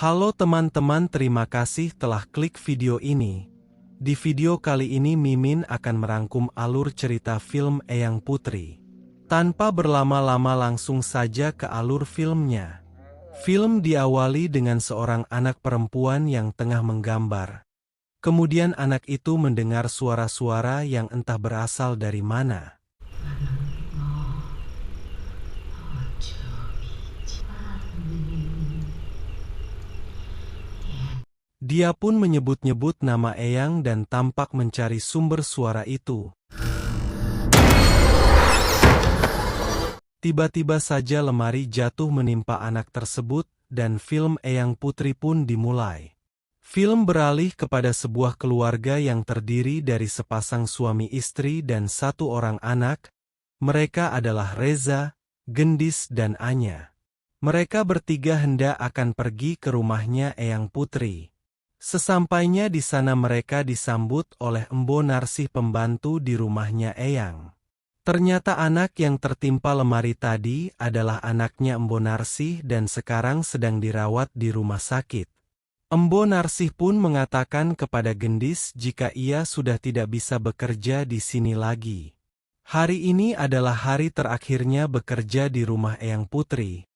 Halo teman-teman, terima kasih telah klik video ini. Di video kali ini Mimin akan merangkum alur cerita film Eyang Putri. Tanpa berlama-lama langsung saja ke alur filmnya. Film diawali dengan seorang anak perempuan yang tengah menggambar. Kemudian anak itu mendengar suara-suara yang entah berasal dari mana. Dia pun menyebut-nyebut nama Eyang dan tampak mencari sumber suara itu. Tiba-tiba saja lemari jatuh menimpa anak tersebut dan film Eyang Putri pun dimulai. Film beralih kepada sebuah keluarga yang terdiri dari sepasang suami istri dan satu orang anak. Mereka adalah Reza, Gendis dan Anya. Mereka bertiga hendak akan pergi ke rumahnya Eyang Putri. Sesampainya di sana mereka disambut oleh Embo Narsih, pembantu di rumahnya Eyang. Ternyata anak yang tertimpa lemari tadi adalah anaknya Embo Narsih dan sekarang sedang dirawat di rumah sakit. Embo Narsih pun mengatakan kepada Gendis jika ia sudah tidak bisa bekerja di sini lagi. Hari ini adalah hari terakhirnya bekerja di rumah Eyang Putri.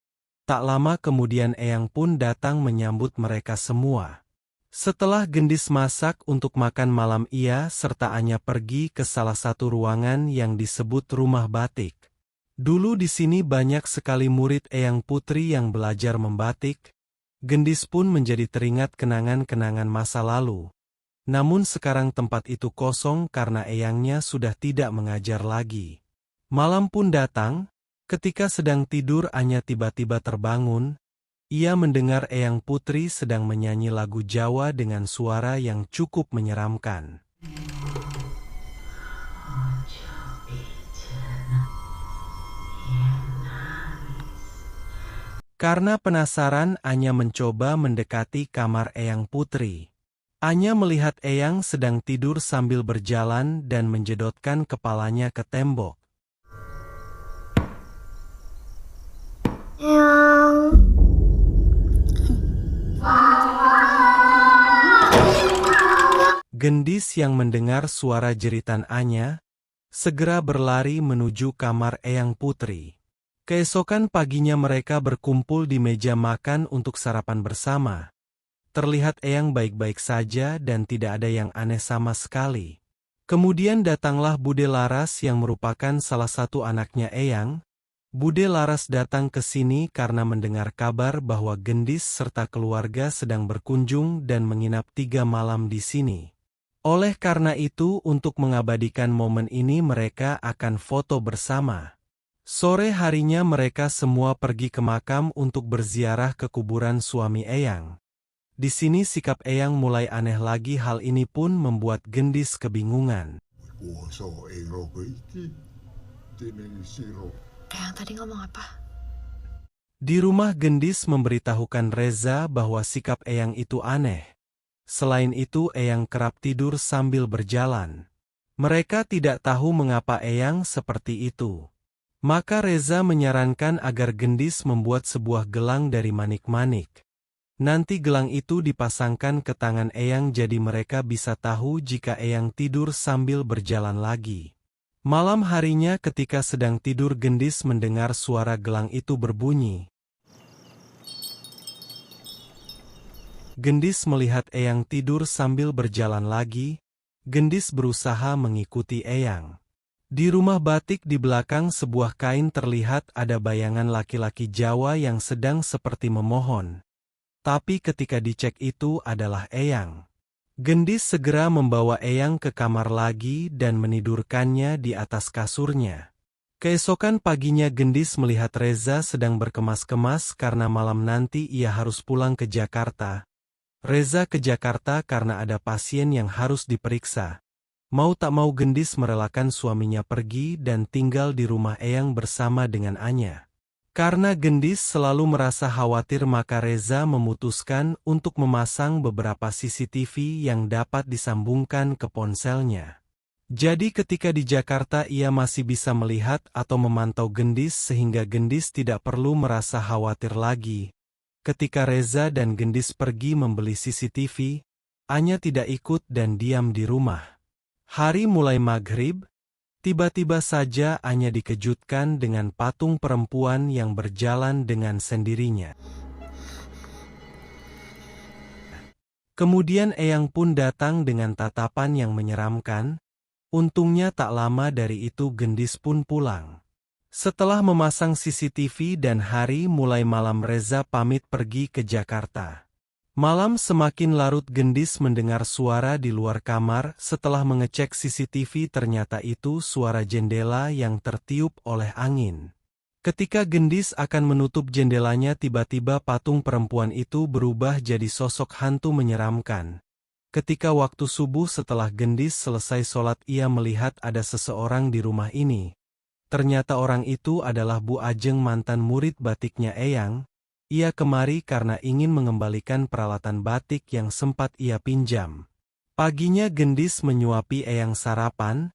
Tak lama kemudian Eyang pun datang menyambut mereka semua. Setelah Gendis masak untuk makan malam, ia serta Anya pergi ke salah satu ruangan yang disebut rumah batik. Dulu di sini banyak sekali murid Eyang Putri yang belajar membatik. Gendis pun menjadi teringat kenangan-kenangan masa lalu. Namun sekarang tempat itu kosong karena Eyangnya sudah tidak mengajar lagi. Malam pun datang, ketika sedang tidur Anya tiba-tiba terbangun. Ia mendengar Eyang Putri sedang menyanyi lagu Jawa dengan suara yang cukup menyeramkan. Karena penasaran, Anya mencoba mendekati kamar Eyang Putri. Anya melihat Eyang sedang tidur sambil berjalan dan menjedotkan kepalanya ke tembok. Gendis yang mendengar suara jeritan Anya, segera berlari menuju kamar Eyang Putri. Keesokan paginya mereka berkumpul di meja makan untuk sarapan bersama. Terlihat Eyang baik-baik saja dan tidak ada yang aneh sama sekali. Kemudian datanglah Bude Laras yang merupakan salah satu anaknya Eyang. Bude Laras datang ke sini karena mendengar kabar bahwa Gendis serta keluarga sedang berkunjung dan menginap 3 malam di sini. Oleh karena itu, untuk mengabadikan momen ini mereka akan foto bersama. Sore harinya mereka semua pergi ke makam untuk berziarah ke kuburan suami Eyang. Di sini sikap Eyang mulai aneh lagi, hal ini pun membuat Gendis kebingungan. Eyang tadi ngomong apa? Di rumah Gendis memberitahukan Reza bahwa sikap Eyang itu aneh. Selain itu Eyang kerap tidur sambil berjalan. Mereka tidak tahu mengapa Eyang seperti itu. Maka Reza menyarankan agar Gendis membuat sebuah gelang dari manik-manik. Nanti gelang itu dipasangkan ke tangan Eyang jadi mereka bisa tahu jika Eyang tidur sambil berjalan lagi. Malam harinya ketika sedang tidur Gendis mendengar suara gelang itu berbunyi. Gendis melihat Eyang tidur sambil berjalan lagi. Gendis berusaha mengikuti Eyang. Di rumah batik di belakang sebuah kain terlihat ada bayangan laki-laki Jawa yang sedang seperti memohon. Tapi ketika dicek itu adalah Eyang. Gendis segera membawa Eyang ke kamar lagi dan menidurkannya di atas kasurnya. Keesokan paginya Gendis melihat Reza sedang berkemas-kemas karena malam nanti ia harus pulang ke Jakarta. Reza ke Jakarta karena ada pasien yang harus diperiksa. Mau tak mau Gendis merelakan suaminya pergi dan tinggal di rumah Eyang bersama dengan Anya. Karena Gendis selalu merasa khawatir maka Reza memutuskan untuk memasang beberapa CCTV yang dapat disambungkan ke ponselnya. Jadi ketika di Jakarta ia masih bisa melihat atau memantau Gendis sehingga Gendis tidak perlu merasa khawatir lagi. ketika Reza dan Gendis pergi membeli CCTV, Anya tidak ikut dan diam di rumah. Hari mulai maghrib, tiba-tiba saja Anya dikejutkan dengan patung perempuan yang berjalan dengan sendirinya. Kemudian Eyang pun datang dengan tatapan yang menyeramkan. Untungnya tak lama dari itu Gendis pun pulang. Setelah memasang CCTV dan hari mulai malam, Reza pamit pergi ke Jakarta. Malam semakin larut, Gendis mendengar suara di luar kamar. Setelah mengecek CCTV, ternyata itu suara jendela yang tertiup oleh angin. Ketika Gendis akan menutup jendelanya, tiba-tiba patung perempuan itu berubah jadi sosok hantu menyeramkan. Ketika waktu subuh setelah Gendis selesai sholat, ia melihat ada seseorang di rumah ini. Ternyata orang itu adalah Bu Ajeng, mantan murid batiknya Eyang. Ia kemari karena ingin mengembalikan peralatan batik yang sempat ia pinjam. Paginya Gendis menyuapi Eyang sarapan.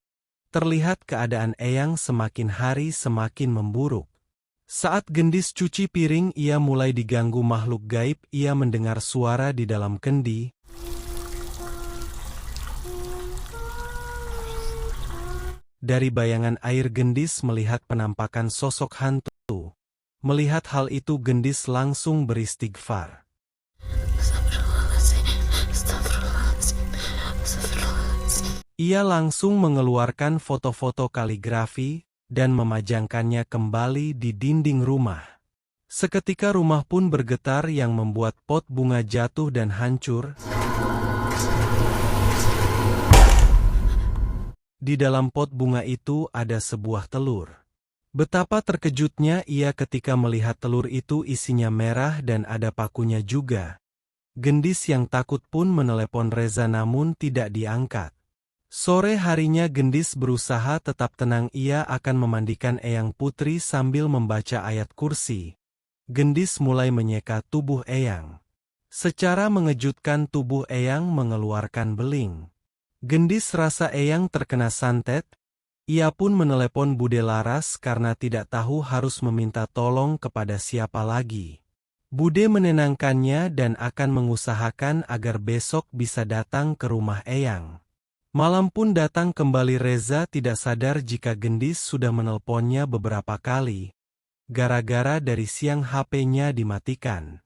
Terlihat keadaan Eyang semakin hari semakin memburuk. Saat Gendis cuci piring, ia mulai diganggu makhluk gaib. Ia mendengar suara di dalam kendi. Dari bayangan air, Gendis melihat penampakan sosok hantu. Melihat hal itu, Gendis langsung beristighfar. Ia langsung mengeluarkan foto-foto kaligrafi dan memajangkannya kembali di dinding rumah. Seketika rumah pun bergetar yang membuat pot bunga jatuh dan hancur. Di dalam pot bunga itu ada sebuah telur. Betapa terkejutnya ia ketika melihat telur itu isinya merah dan ada pakunya juga. Gendis yang takut pun menelepon Reza namun tidak diangkat. Sore harinya Gendis berusaha tetap tenang. Ia akan memandikan Eyang Putri sambil membaca ayat kursi. Gendis mulai menyeka tubuh Eyang. Secara mengejutkan tubuh Eyang mengeluarkan beling. Gendis rasa Eyang terkena santet. Ia pun menelepon Bude Laras karena tidak tahu harus meminta tolong kepada siapa lagi. Bude menenangkannya dan akan mengusahakan agar besok bisa datang ke rumah Eyang. Malam pun datang kembali. Reza tidak sadar jika Gendis sudah menelponnya beberapa kali. Gara-gara dari siang HP-nya dimatikan.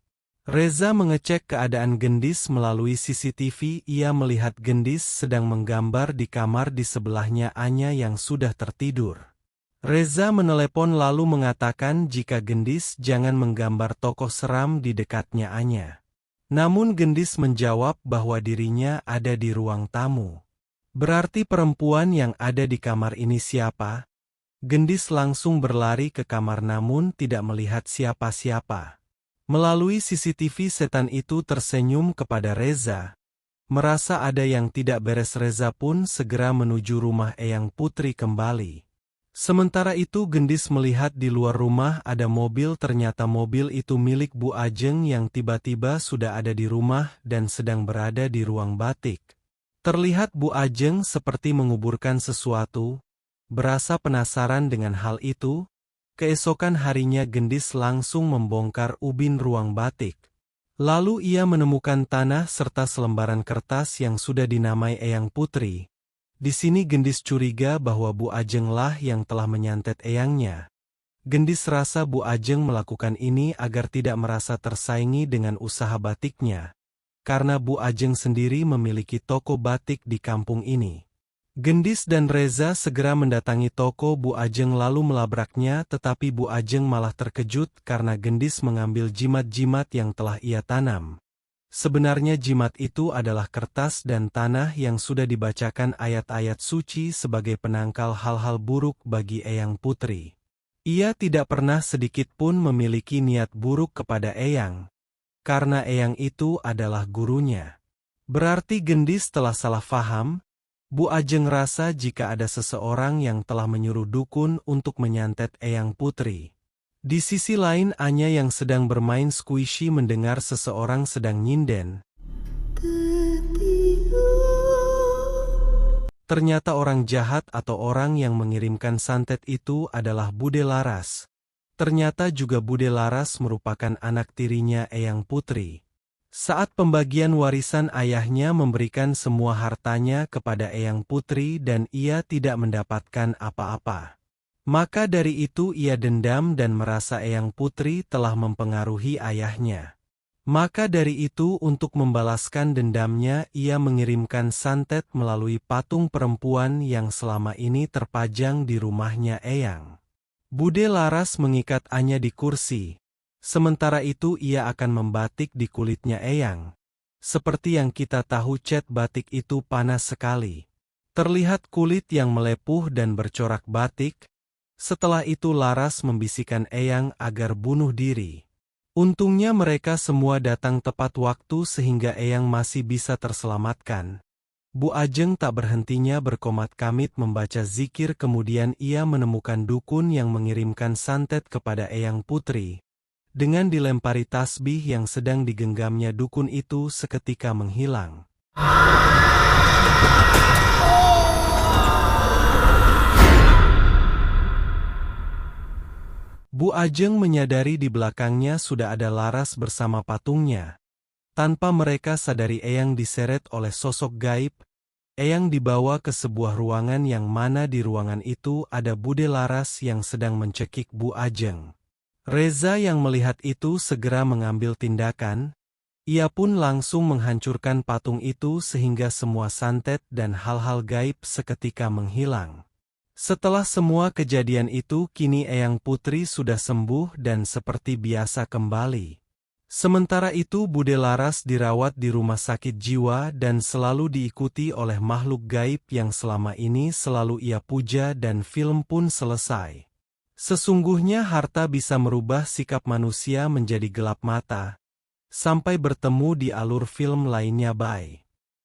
Reza mengecek keadaan Gendis melalui CCTV. Ia melihat Gendis sedang menggambar di kamar di sebelahnya Anya yang sudah tertidur. Reza menelepon lalu mengatakan jika Gendis jangan menggambar tokoh seram di dekatnya Anya. Namun Gendis menjawab bahwa dirinya ada di ruang tamu. Berarti perempuan yang ada di kamar ini siapa? Gendis langsung berlari ke kamar namun tidak melihat siapa-siapa. Melalui CCTV setan itu tersenyum kepada Reza. Merasa ada yang tidak beres, Reza pun segera menuju rumah Eyang Putri kembali. Sementara itu Gendis melihat di luar rumah ada mobil. Ternyata mobil itu milik Bu Ajeng yang tiba-tiba sudah ada di rumah dan sedang berada di ruang batik. Terlihat Bu Ajeng seperti menguburkan sesuatu. Berasa penasaran dengan hal itu. Keesokan harinya Gendis langsung membongkar ubin ruang batik. Lalu ia menemukan tanah serta selembaran kertas yang sudah dinamai Eyang Putri. Di sini Gendis curiga bahwa Bu Ajeng lah yang telah menyantet Eyangnya. Gendis rasa Bu Ajeng melakukan ini agar tidak merasa tersaingi dengan usaha batiknya. Karena Bu Ajeng sendiri memiliki toko batik di kampung ini. Gendis dan Reza segera mendatangi toko Bu Ajeng lalu melabraknya, tetapi Bu Ajeng malah terkejut karena Gendis mengambil jimat-jimat yang telah ia tanam. Sebenarnya jimat itu adalah kertas dan tanah yang sudah dibacakan ayat-ayat suci sebagai penangkal hal-hal buruk bagi Eyang Putri. Ia tidak pernah sedikit pun memiliki niat buruk kepada Eyang. Karena Eyang itu adalah gurunya. Berarti Gendis telah salah faham. Bu Ajeng rasa jika ada seseorang yang telah menyuruh dukun untuk menyantet Eyang Putri. Di sisi lain Anya yang sedang bermain squishy mendengar seseorang sedang nyinden. Ternyata orang jahat atau orang yang mengirimkan santet itu adalah Bude Laras. Ternyata juga Bude Laras merupakan anak tirinya Eyang Putri. Saat pembagian warisan ayahnya memberikan semua hartanya kepada Eyang Putri dan ia tidak mendapatkan apa-apa. Maka dari itu ia dendam dan merasa Eyang Putri telah mempengaruhi ayahnya. Maka dari itu untuk membalaskan dendamnya ia mengirimkan santet melalui patung perempuan yang selama ini terpajang di rumahnya Eyang. Bude Laras mengikat Anya di kursi. Sementara itu ia akan membatik di kulitnya Eyang. Seperti yang kita tahu cat batik itu panas sekali. Terlihat kulit yang melepuh dan bercorak batik. Setelah itu Laras membisikkan Eyang agar bunuh diri. Untungnya mereka semua datang tepat waktu sehingga Eyang masih bisa terselamatkan. Bu Ajeng tak berhentinya berkomat-kamit membaca zikir kemudian ia menemukan dukun yang mengirimkan santet kepada Eyang Putri. Dengan dilempari tasbih yang sedang digenggamnya dukun itu seketika menghilang. Bu Ajeng menyadari di belakangnya sudah ada Laras bersama patungnya. Tanpa mereka sadari Eyang diseret oleh sosok gaib. Eyang dibawa ke sebuah ruangan yang mana di ruangan itu ada Bude Laras yang sedang mencekik Bu Ajeng. Reza yang melihat itu segera mengambil tindakan. Ia pun langsung menghancurkan patung itu sehingga semua santet dan hal-hal gaib seketika menghilang. Setelah semua kejadian itu kini Eyang Putri sudah sembuh dan seperti biasa kembali. Sementara itu Bude Laras dirawat di rumah sakit jiwa dan selalu diikuti oleh makhluk gaib yang selama ini selalu ia puja dan film pun selesai. Sesungguhnya harta bisa merubah sikap manusia menjadi gelap mata. Sampai bertemu di alur film lainnya. Bye.